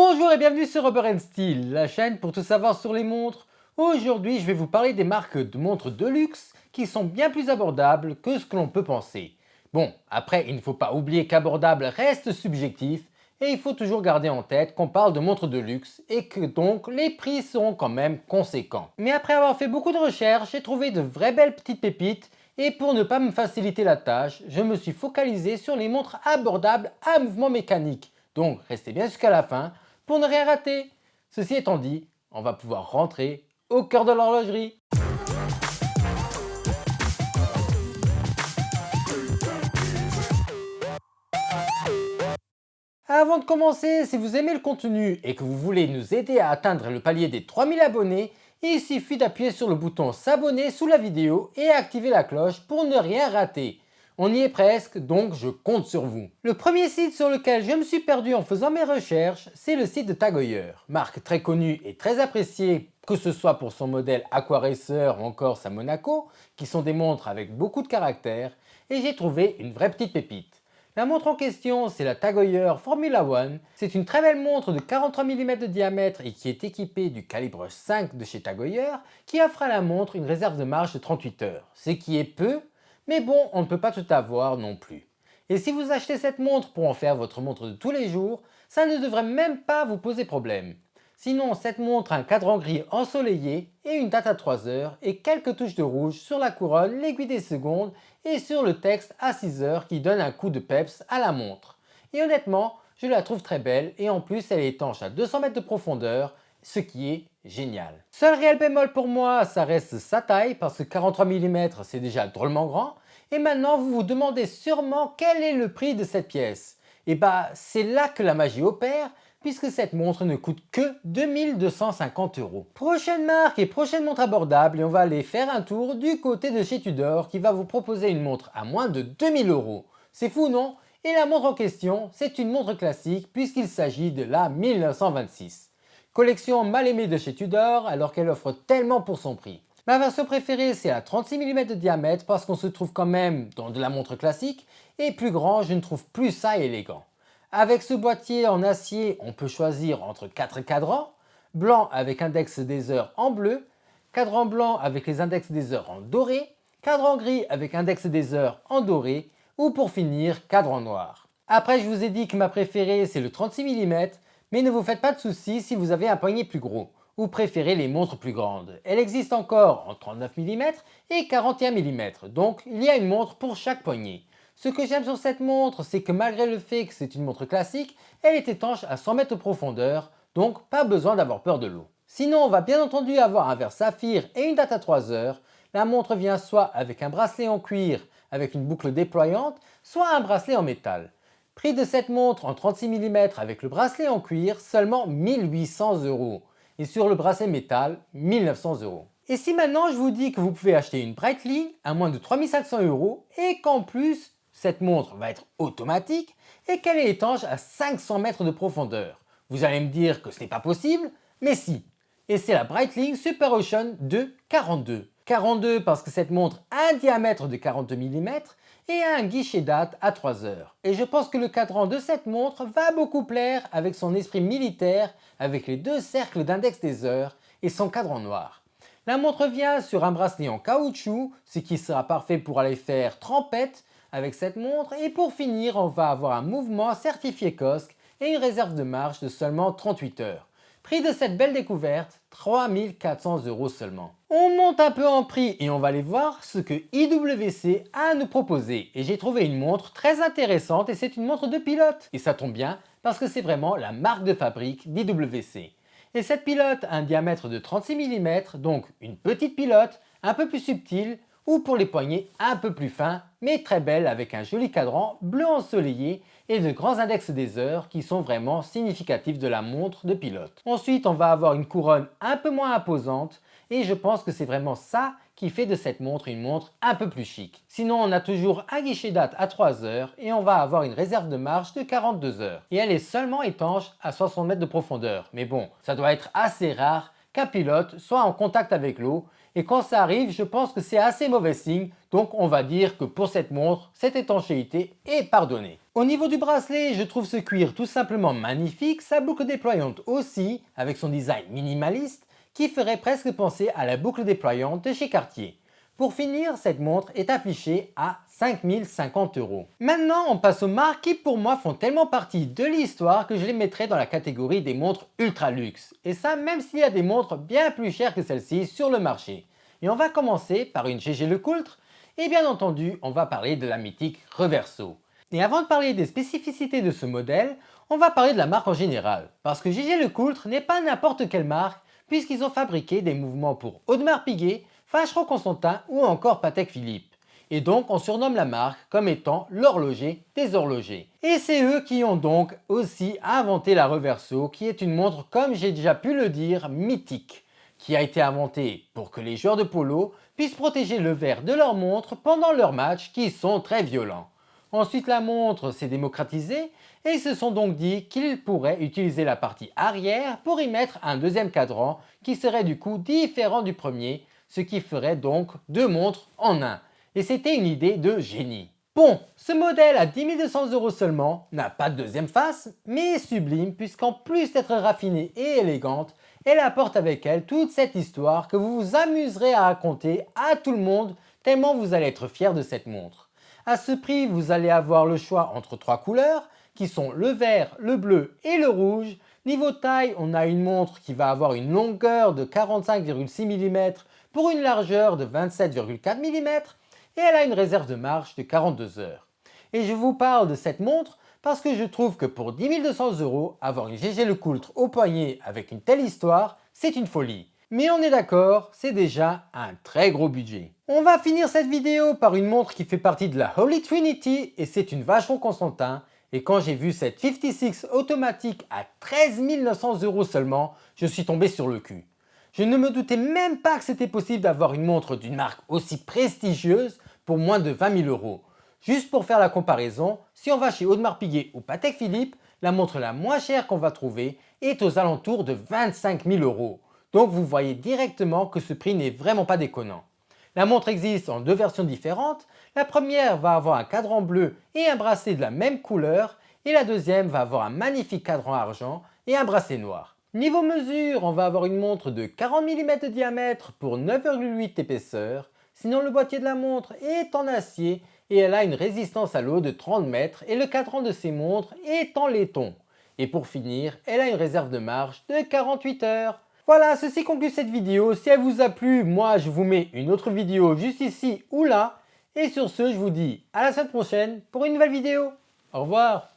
Bonjour et bienvenue sur Rubber & Steel, la chaîne pour tout savoir sur les montres. Aujourd'hui, je vais vous parler des marques de montres de luxe qui sont bien plus abordables que ce que l'on peut penser. Bon, après, il ne faut pas oublier qu'abordable reste subjectif et il faut toujours garder en tête qu'on parle de montres de luxe et que donc les prix seront quand même conséquents. Mais après avoir fait beaucoup de recherches, j'ai trouvé de vraies belles petites pépites et pour ne pas me faciliter la tâche, je me suis focalisé sur les montres abordables à mouvement mécanique. Donc restez bien jusqu'à la fin pour ne rien rater. Ceci étant dit, on va pouvoir rentrer au cœur de l'horlogerie. Avant de commencer, si vous aimez le contenu et que vous voulez nous aider à atteindre le palier des 3000 abonnés, il suffit d'appuyer sur le bouton s'abonner sous la vidéo et activer la cloche pour ne rien rater. On y est presque, donc je compte sur vous. Le premier site sur lequel je me suis perdu en faisant mes recherches, c'est le site de Tag Heuer, marque très connue et très appréciée, que ce soit pour son modèle Aqua Racer ou encore sa Monaco, qui sont des montres avec beaucoup de caractère, et j'ai trouvé une vraie petite pépite. La montre en question, c'est la Tag Heuer Formula One. C'est une très belle montre de 43 mm de diamètre et qui est équipée du calibre 5 de chez Tag Heuer, qui offre à la montre une réserve de marche de 38 heures, ce qui est peu, mais bon, on ne peut pas tout avoir non plus. Et si vous achetez cette montre pour en faire votre montre de tous les jours, ça ne devrait même pas vous poser problème. Sinon, cette montre a un cadran gris ensoleillé et une date à 3 heures et quelques touches de rouge sur la couronne, l'aiguille des secondes et sur le texte à 6 heures qui donne un coup de peps à la montre. Et honnêtement, je la trouve très belle et en plus elle est étanche à 200 mètres de profondeur, ce qui est génial. Seul réel bémol pour moi, ça reste sa taille parce que 43 mm c'est déjà drôlement grand. Et maintenant vous vous demandez sûrement quel est le prix de cette pièce. Et bah c'est là que la magie opère, puisque cette montre ne coûte que 2250 €. Prochaine marque et prochaine montre abordable et on va aller faire un tour du côté de chez Tudor qui va vous proposer une montre à moins de 2000 €. C'est fou non? Et la montre en question, c'est une montre classique puisqu'il s'agit de la 1926. Collection mal aimée de chez Tudor alors qu'elle offre tellement pour son prix. Ma version préférée c'est la 36 mm de diamètre parce qu'on se trouve quand même dans de la montre classique et plus grand je ne trouve plus ça élégant. Avec ce boîtier en acier, on peut choisir entre 4 cadrans, blanc avec index des heures en bleu, cadran blanc avec les index des heures en doré, cadran gris avec index des heures en doré ou pour finir cadran noir. Après je vous ai dit que ma préférée c'est le 36 mm, mais ne vous faites pas de soucis si vous avez un poignet plus gros ou préférez les montres plus grandes. Elle existe encore en 39 mm et 41 mm, donc il y a une montre pour chaque poignet. Ce que j'aime sur cette montre, c'est que malgré le fait que c'est une montre classique, elle est étanche à 100 mètres de profondeur, donc pas besoin d'avoir peur de l'eau. Sinon, on va bien entendu avoir un verre saphir et une date à 3 heures. La montre vient soit avec un bracelet en cuir avec une boucle déployante, soit un bracelet en métal. Prix de cette montre en 36 mm avec le bracelet en cuir, seulement 1800 €. Et sur le bracelet métal, 1900 €. Et si maintenant je vous dis que vous pouvez acheter une Breitling à moins de 3500 € et qu'en plus cette montre va être automatique et qu'elle est étanche à 500 mètres de profondeur. Vous allez me dire que ce n'est pas possible, mais si. Et c'est la Breitling Super Ocean 2 42. 42 parce que cette montre a un diamètre de 42 mm et a un guichet date à 3 heures. Et je pense que le cadran de cette montre va beaucoup plaire avec son esprit militaire, avec les deux cercles d'index des heures et son cadran noir. La montre vient sur un bracelet en caoutchouc, ce qui sera parfait pour aller faire trempette avec cette montre et pour finir on va avoir un mouvement certifié COSC et une réserve de marche de seulement 38 heures. Prix de cette belle découverte, 3400 € seulement. On monte un peu en prix et on va aller voir ce que IWC a à nous proposer. Et j'ai trouvé une montre très intéressante et c'est une montre de pilote. Et ça tombe bien parce que c'est vraiment la marque de fabrique d'IWC. Et cette pilote a un diamètre de 36 mm, donc une petite pilote un peu plus subtile ou pour les poignets un peu plus fins, mais très belle avec un joli cadran bleu ensoleillé et de grands index des heures qui sont vraiment significatifs de la montre de pilote. Ensuite, on va avoir une couronne un peu moins imposante et je pense que c'est vraiment ça qui fait de cette montre une montre un peu plus chic. Sinon, on a toujours un guichet date à 3 heures et on va avoir une réserve de marche de 42 heures. Et elle est seulement étanche à 60 mètres de profondeur. Mais bon, ça doit être assez rare qu'un pilote soit en contact avec l'eau. Et quand ça arrive, je pense que c'est assez mauvais signe, donc on va dire que pour cette montre, cette étanchéité est pardonnée. Au niveau du bracelet, je trouve ce cuir tout simplement magnifique, sa boucle déployante aussi, avec son design minimaliste, qui ferait presque penser à la boucle déployante de chez Cartier. Pour finir, cette montre est affichée à 5050 €. Maintenant, on passe aux marques qui pour moi font tellement partie de l'histoire que je les mettrai dans la catégorie des montres ultra luxe. Et ça même s'il y a des montres bien plus chères que celle-ci sur le marché. Et on va commencer par une GG-LeCoultre et bien entendu, on va parler de la mythique Reverso. Et avant de parler des spécificités de ce modèle, on va parler de la marque en général. Parce que GG-LeCoultre n'est pas n'importe quelle marque puisqu'ils ont fabriqué des mouvements pour Audemars Piguet, Vacheron Constantin ou encore Patek Philippe. Et donc on surnomme la marque comme étant l'horloger des horlogers. Et c'est eux qui ont donc aussi inventé la Reverso qui est une montre comme j'ai déjà pu le dire mythique, qui a été inventée pour que les joueurs de polo puissent protéger le verre de leur montre pendant leurs matchs qui sont très violents. Ensuite la montre s'est démocratisée et ils se sont donc dit qu'ils pourraient utiliser la partie arrière pour y mettre un deuxième cadran qui serait du coup différent du premier, ce qui ferait donc deux montres en un. Et c'était une idée de génie. Bon, ce modèle à 10 200 € seulement n'a pas de deuxième face, mais est sublime puisqu'en plus d'être raffinée et élégante, elle apporte avec elle toute cette histoire que vous vous amuserez à raconter à tout le monde tellement vous allez être fiers de cette montre. À ce prix, vous allez avoir le choix entre trois couleurs qui sont le vert, le bleu et le rouge. Niveau taille, on a une montre qui va avoir une longueur de 45,6 mm pour une largeur de 27,4 mm et elle a une réserve de marche de 42 heures. Et je vous parle de cette montre parce que je trouve que pour 10 200 €, avoir une GG-LeCoultre au poignet avec une telle histoire, c'est une folie. Mais on est d'accord, c'est déjà un très gros budget. On va finir cette vidéo par une montre qui fait partie de la Holy Trinity et c'est une Vacheron Constantin. Et quand j'ai vu cette 56 automatique à 13 900 € seulement, je suis tombé sur le cul. Je ne me doutais même pas que c'était possible d'avoir une montre d'une marque aussi prestigieuse pour moins de 20 000 €. Juste pour faire la comparaison, si on va chez Audemars Piguet ou Patek Philippe, la montre la moins chère qu'on va trouver est aux alentours de 25 000 €. Donc vous voyez directement que ce prix n'est vraiment pas déconnant. La montre existe en deux versions différentes. La première va avoir un cadran bleu et un bracelet de la même couleur et la deuxième va avoir un magnifique cadran argent et un bracelet noir. Niveau mesure, on va avoir une montre de 40 mm de diamètre pour 9,8 d'épaisseur. Sinon le boîtier de la montre est en acier et elle a une résistance à l'eau de 30 mètres et le cadran de ces montres est en laiton. Et pour finir, elle a une réserve de marche de 48 heures. Voilà, ceci conclut cette vidéo. Si elle vous a plu, moi je vous mets une autre vidéo juste ici ou là. Et sur ce, je vous dis à la semaine prochaine pour une nouvelle vidéo. Au revoir.